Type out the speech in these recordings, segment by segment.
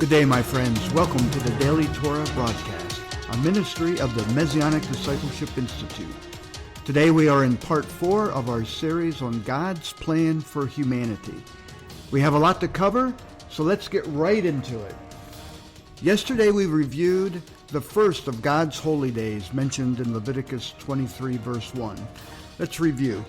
Good day, my friends. Welcome to the Daily Torah broadcast, a ministry of the Messianic Discipleship Institute. Today we are in part 4 of our series on God's plan for humanity. We have a lot to cover, so let's get right into it. Yesterday we reviewed the first of God's holy days mentioned in Leviticus 23 verse 1. Let's review.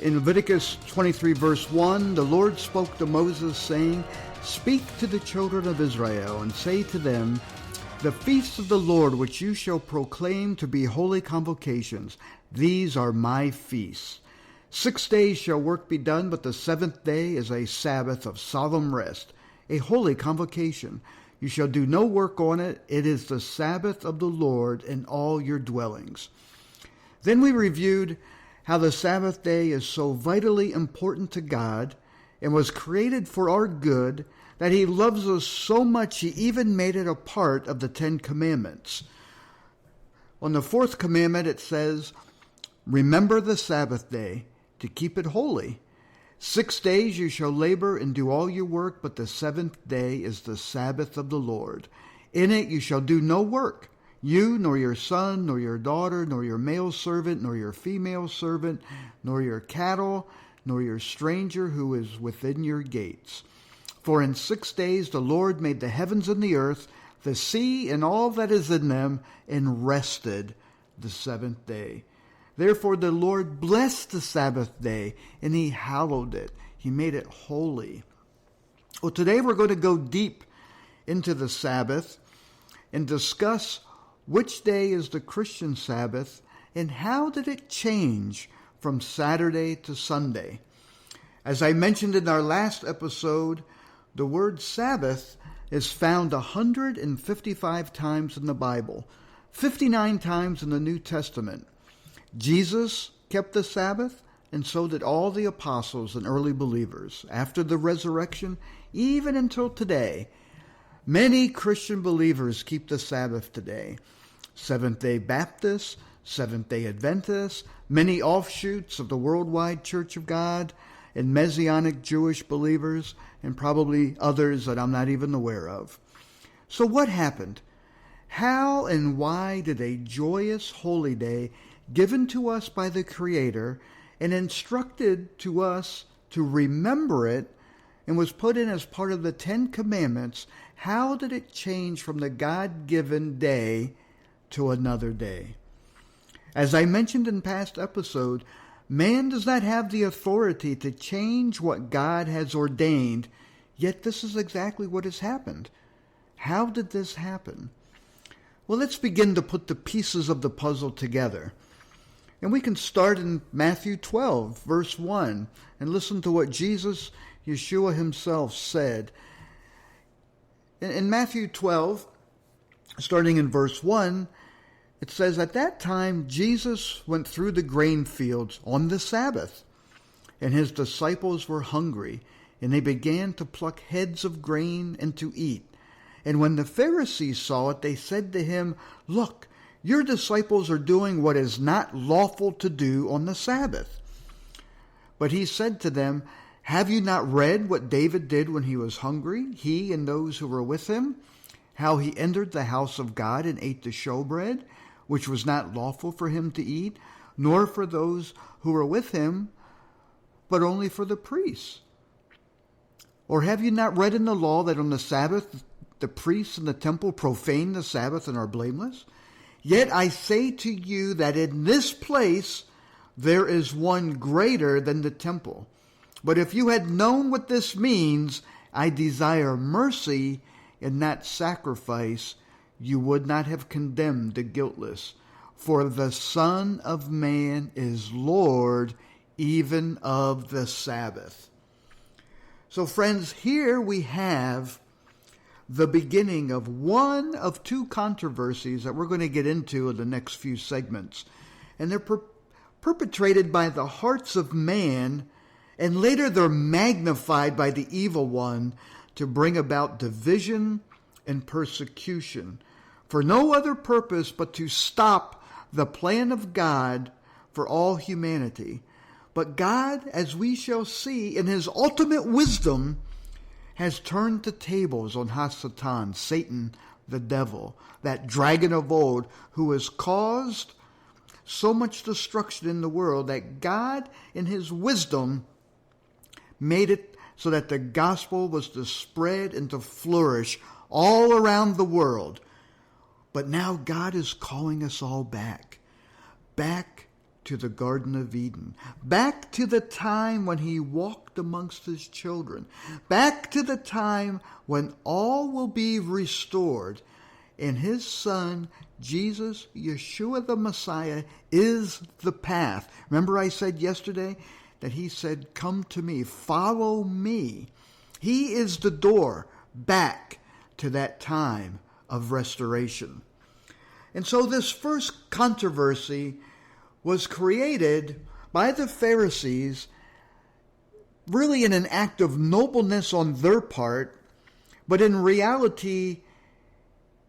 In Leviticus 23 verse 1, the Lord spoke to Moses saying, "Speak to the children of Israel and say to them, the feasts of the Lord which you shall proclaim to be holy convocations, these are my feasts. 6 days shall work be done, but the 7th day is a Sabbath of solemn rest, a holy convocation. You shall do no work on it. It is the Sabbath of the Lord in all your dwellings." Then we reviewed how the Sabbath day is so vitally important to God and was created for our good, that he loves us so much he even made it a part of the 10 Commandments. On the 4th commandment it says, "Remember the Sabbath day, to keep it holy. 6 days you shall labor and do all your work, but the 7th day is the Sabbath of the Lord. In it you shall do no work, you, nor your son, nor your daughter, nor your male servant, nor your female servant, nor your cattle, nor your stranger who is within your gates. For in 6 days the Lord made the heavens and the earth, the sea and all that is in them, and rested the 7th day. Therefore the Lord blessed the Sabbath day, and he hallowed it." He made it holy. Well, today we're going to go deep into the Sabbath and discuss which day is the Christian Sabbath and how did it change from Saturday to Sunday. As I mentioned in our last episode, the word Sabbath is found 155 times in the Bible, 59 times in the New Testament. Jesus kept the Sabbath, and so did all the apostles and early believers. After the resurrection, even until today, many Christian believers keep the Sabbath today. Seventh-day Baptists, Seventh-day Adventists, many offshoots of the Worldwide Church of God, and Messianic Jewish believers, and probably others that I'm not even aware of. So what happened? How and why did a joyous holy day given to us by the Creator and instructed to us to remember it and was put in as part of the 10 Commandments, how did it change from the God-given day to another day? As I mentioned in past episode, man does not have the authority to change what God has ordained, yet this is exactly what has happened. How did this happen? Well, let's begin to put the pieces of the puzzle together. And we can start in Matthew 12, verse 1, and listen to what Jesus, Yeshua himself, said. In Matthew 12, starting in verse 1, it says, "At that time Jesus went through the grain fields on the Sabbath, and his disciples were hungry, and they began to pluck heads of grain and to eat. And when the Pharisees saw it, they said to him, 'Look, your disciples are doing what is not lawful to do on the Sabbath.' But he said to them, 'Have you not read what David did when he was hungry, he and those who were with him? How he entered the house of God and ate the showbread, which was not lawful for him to eat, nor for those who were with him, but only for the priests? Or have you not read in the law that on the Sabbath the priests in the temple profane the Sabbath and are blameless? Yet I say to you that in this place there is one greater than the temple. But if you had known what this means, I desire mercy and not sacrifice, you would not have condemned the guiltless. For the Son of Man is Lord even of the Sabbath." So friends, here we have the beginning of one of two controversies that we're going to get into in the next few segments. And they're perpetrated by the hearts of man, and later they're magnified by the evil one to bring about division and persecution, for no other purpose but to stop the plan of God for all humanity. But God, as we shall see, in his ultimate wisdom, has turned the tables on Hasatan, Satan, the devil, that dragon of old, who has caused so much destruction in the world that God, in his wisdom, made it so that the gospel was to spread and to flourish all around the world. But now God is calling us all back to the Garden of Eden, back to the time when he walked amongst his children, back to the time when all will be restored, and his Son, Jesus, Yeshua the Messiah, is the path. Remember I said yesterday that he said, "Come to me, follow me." He is the door back to that time of restoration. And so this first controversy was created by the Pharisees, really in an act of nobleness on their part, but in reality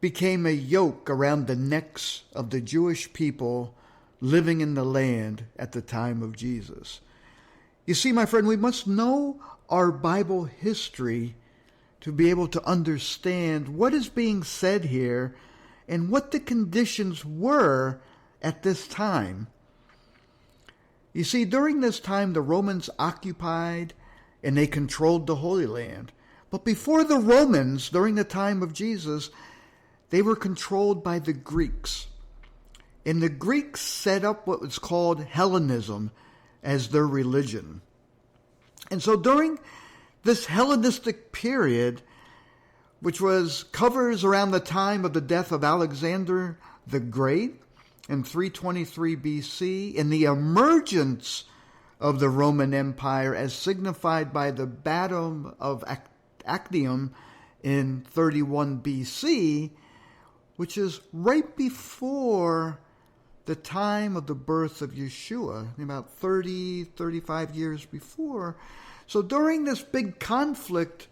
became a yoke around the necks of the Jewish people living in the land at the time of Jesus. You see, my friend, we must know our Bible history to be able to understand what is being said here and what the conditions were at this time. You see, during this time, the Romans occupied and they controlled the Holy Land. But before the Romans, during the time of Jesus, they were controlled by the Greeks. And the Greeks set up what was called Hellenism as their religion. And so during this Hellenistic period, which covers around the time of the death of Alexander the Great in 323 BC, and the emergence of the Roman Empire as signified by the Battle of Actium in 31 BC, which is right before the time of the birth of Yeshua, about 35 years before. So during this big conflict,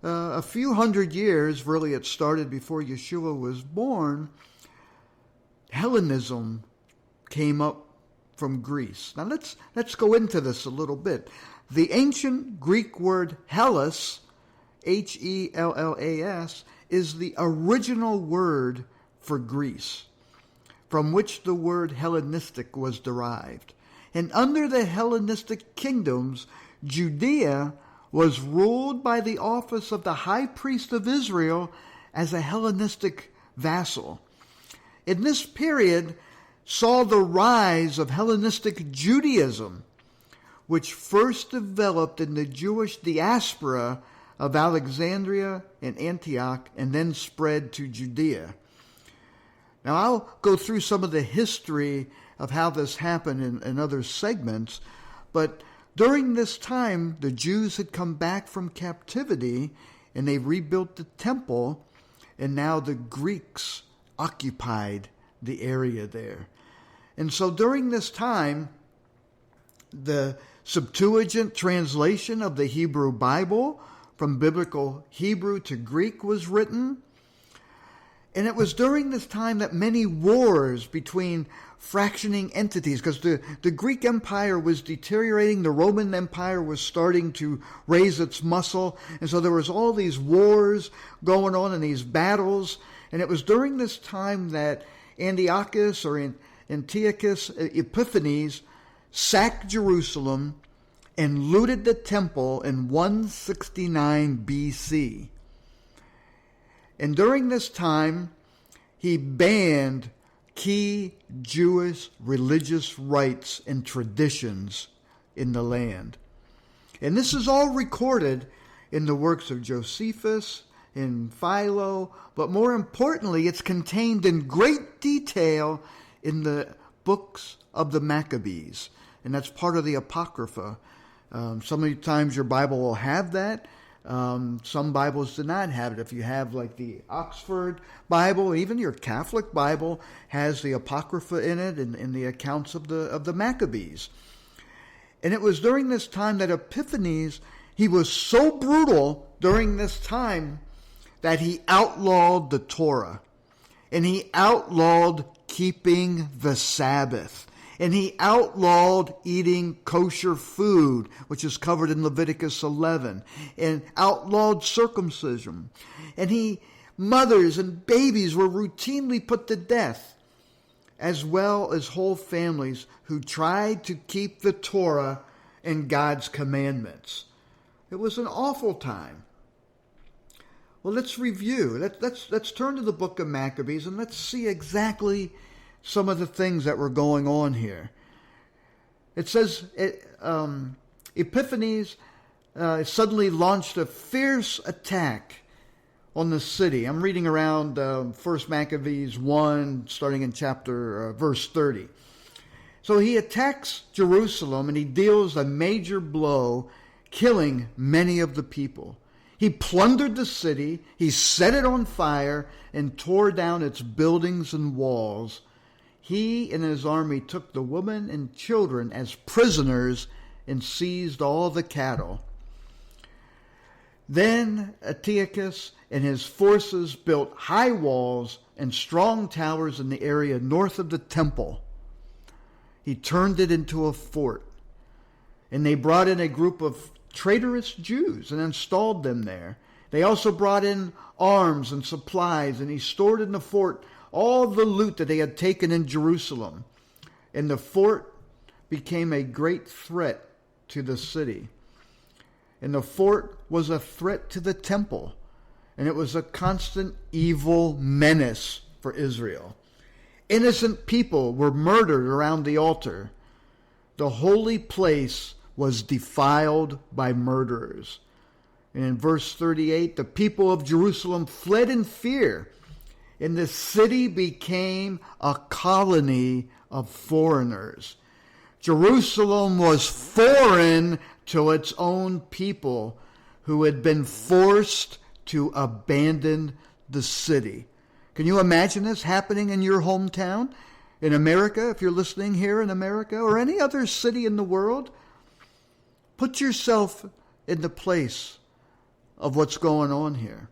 a few hundred years, really it started before Yeshua was born, Hellenism came up from Greece. Now let's go into this a little bit. The ancient Greek word Hellas, Hellas, is the original word for Greece, from which the word Hellenistic was derived. And under the Hellenistic kingdoms, Judea was ruled by the office of the high priest of Israel as a Hellenistic vassal. In this period saw the rise of Hellenistic Judaism, which first developed in the Jewish diaspora of Alexandria and Antioch and then spread to Judea. Now I'll go through some of the history of how this happened in other segments, but during this time the Jews had come back from captivity and they rebuilt the temple, and now the Greeks occupied the area there. And so during this time, the Septuagint translation of the Hebrew Bible from biblical Hebrew to Greek was written. And it was during this time that many wars between fractioning entities, because the Greek Empire was deteriorating, the Roman Empire was starting to raise its muscle, and so there was all these wars going on and these battles. And it was during this time that Antiochus or Antiochus Epiphanes sacked Jerusalem and looted the temple in 169 BC. And during this time, he banned key Jewish religious rites and traditions in the land. And this is all recorded in the works of Josephus, in Philo, but more importantly, it's contained in great detail in the books of the Maccabees. And that's part of the Apocrypha. Some times your Bible will have that. Some Bibles do not have it. If you have like the Oxford Bible, even your Catholic Bible has the Apocrypha in it and in the accounts of the Maccabees. And it was during this time that Epiphanes, he was so brutal during this time that he outlawed the Torah. And he outlawed keeping the Sabbath. And he outlawed eating kosher food, which is covered in Leviticus 11, and outlawed circumcision. And mothers and babies were routinely put to death, as well as whole families who tried to keep the Torah and God's commandments. It was an awful time. Well, let's review. Let's turn to the book of Maccabees and let's see exactly some of the things that were going on here. It says Epiphanes suddenly launched a fierce attack on the city. I'm reading around 1 Maccabees 1, starting in verse 30. So he attacks Jerusalem and he deals a major blow, killing many of the people. He plundered the city, he set it on fire, and tore down its buildings and walls. He and his army took the women and children as prisoners and seized all the cattle. Then Antiochus and his forces built high walls and strong towers in the area north of the temple. He turned it into a fort, and they brought in a group of traitorous Jews and installed them there. They also brought in arms and supplies, and he stored in the fort all the loot that they had taken in Jerusalem. And the fort became a great threat to the city. And the fort was a threat to the temple, and it was a constant evil menace for Israel. Innocent people were murdered around the altar. The holy place was defiled by murderers. And in verse 38, the people of Jerusalem fled in fear, and the city became a colony of foreigners. Jerusalem was foreign to its own people who had been forced to abandon the city. Can you imagine this happening in your hometown, in America, if you're listening here in America, or any other city in the world? Put yourself in the place of what's going on here.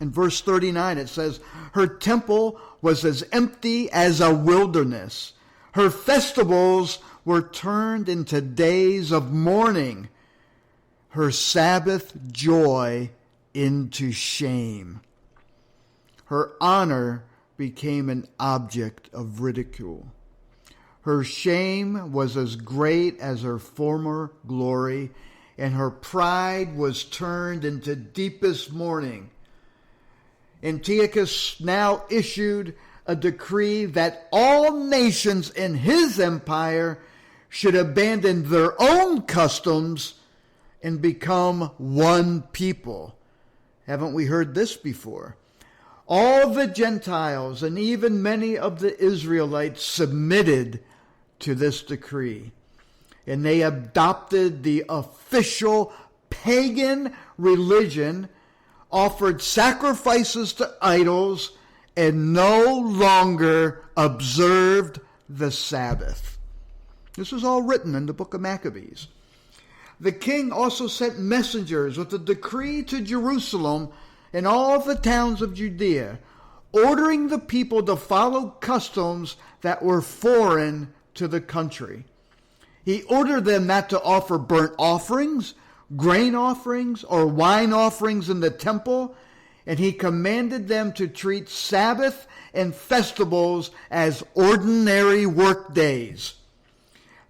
In verse 39, it says, her temple was as empty as a wilderness. Her festivals were turned into days of mourning. Her Sabbath joy into shame. Her honor became an object of ridicule. Her shame was as great as her former glory, and her pride was turned into deepest mourning. Antiochus now issued a decree that all nations in his empire should abandon their own customs and become one people. Haven't we heard this before? All the Gentiles and even many of the Israelites submitted to this decree, and they adopted the official pagan religion, offered sacrifices to idols, and no longer observed the Sabbath. This is all written in the book of Maccabees. The king also sent messengers with a decree to Jerusalem and all the towns of Judea, ordering the people to follow customs that were foreign to the country. He ordered them not to offer burnt offerings, grain offerings, or wine offerings in the temple, and he commanded them to treat Sabbath and festivals as ordinary work days.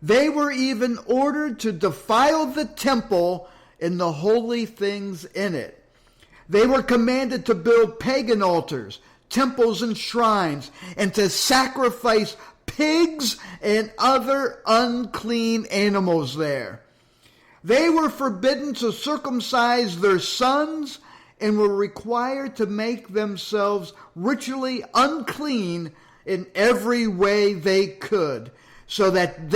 They were even ordered to defile the temple and the holy things in it. They were commanded to build pagan altars, temples, and shrines, and to sacrifice pigs and other unclean animals there. They were forbidden to circumcise their sons and were required to make themselves ritually unclean in every way they could, so that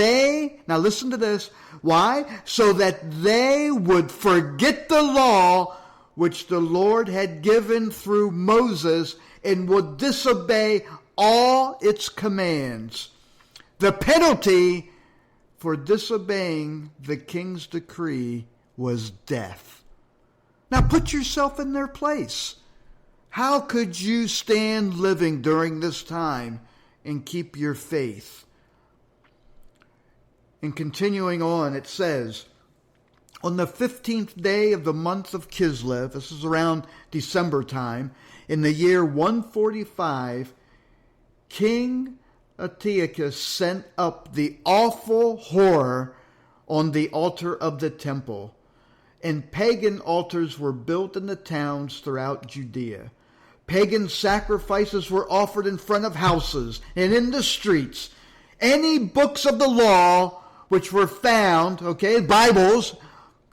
now listen to this, why? So that they would forget the law which the Lord had given through Moses and would disobey all its commands. The penalty for disobeying the king's decree was death. Now put yourself in their place. How could you stand living during this time and keep your faith? And continuing on, it says, on the 15th day of the month of Kislev, this is around December time, in the year 145, King Antiochus sent up the awful horror on the altar of the temple, and pagan altars were built in the towns throughout Judea. Pagan sacrifices were offered in front of houses and in the streets. Any books of the law which were found, Bibles,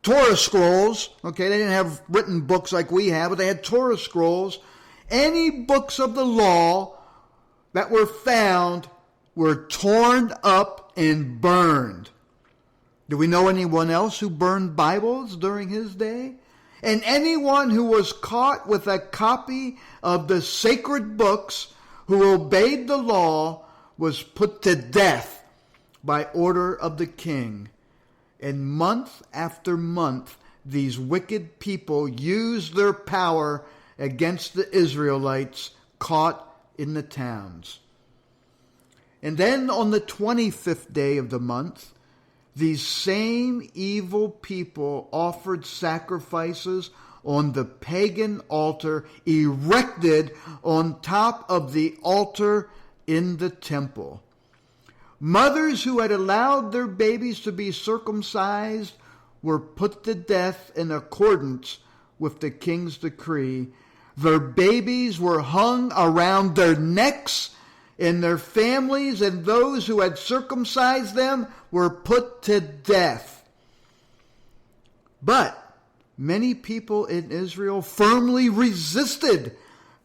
Torah scrolls, they didn't have written books like we have, but they had Torah scrolls. Any books of the law that were found were torn up and burned. Do we know anyone else who burned Bibles during his day? And anyone who was caught with a copy of the sacred books who obeyed the law was put to death by order of the king. And month after month, these wicked people used their power against the Israelites caught in the towns. And then on the 25th day of the month, these same evil people offered sacrifices on the pagan altar erected on top of the altar in the temple. Mothers who had allowed their babies to be circumcised were put to death in accordance with the king's decree. Their babies were hung around their necks, and their families and those who had circumcised them were put to death. But many people in Israel firmly resisted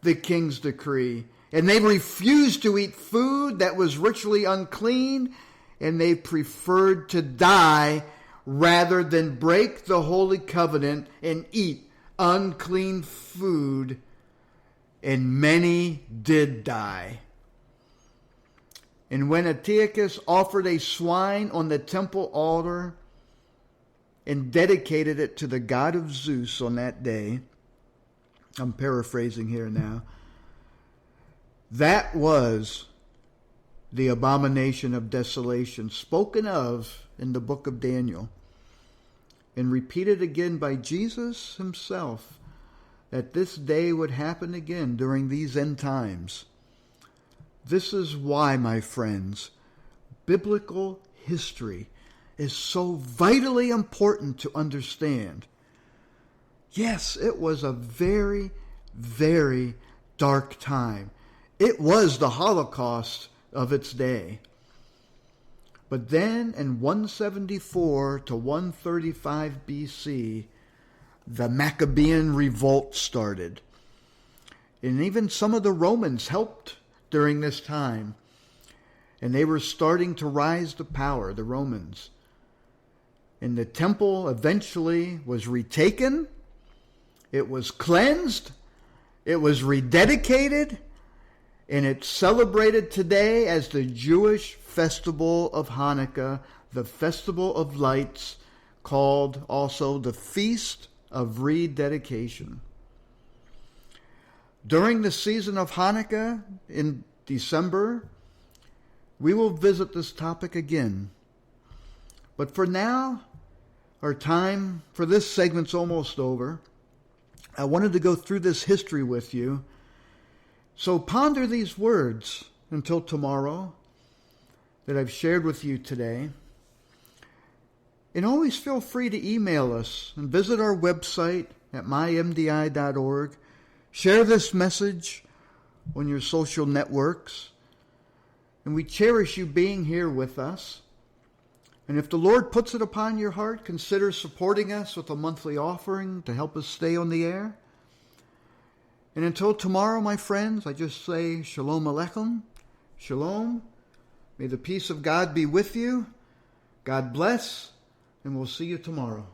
the king's decree, and they refused to eat food that was ritually unclean, and they preferred to die rather than break the holy covenant and eat unclean food, and many did die. And when Antiochus offered a swine on the temple altar and dedicated it to the god of Zeus on that day, I'm paraphrasing here now, that was the abomination of desolation spoken of in the book of Daniel and repeated again by Jesus himself, that this day would happen again during these end times. This is why, my friends, biblical history is so vitally important to understand. Yes, it was a very, very dark time. It was the Holocaust of its day. But then in 174 to 135 BC, the Maccabean revolt started. And even some of the Romans helped during this time. And they were starting to rise to power, the Romans. And the temple eventually was retaken. It was cleansed. It was rededicated. And it's celebrated today as the Jewish festival of Hanukkah, the festival of lights, called also the Feast of Rededication. During the season of Hanukkah in December, we will visit this topic again. But for now, our time for this segment's almost over. I wanted to go through this history with you. So ponder these words until tomorrow that I've shared with you today. And always feel free to email us and visit our website at mymdi.org. Share this message on your social networks. And we cherish you being here with us. And if the Lord puts it upon your heart, consider supporting us with a monthly offering to help us stay on the air. And until tomorrow, my friends, I just say Shalom Aleichem. Shalom. May the peace of God be with you. God bless. And we'll see you tomorrow.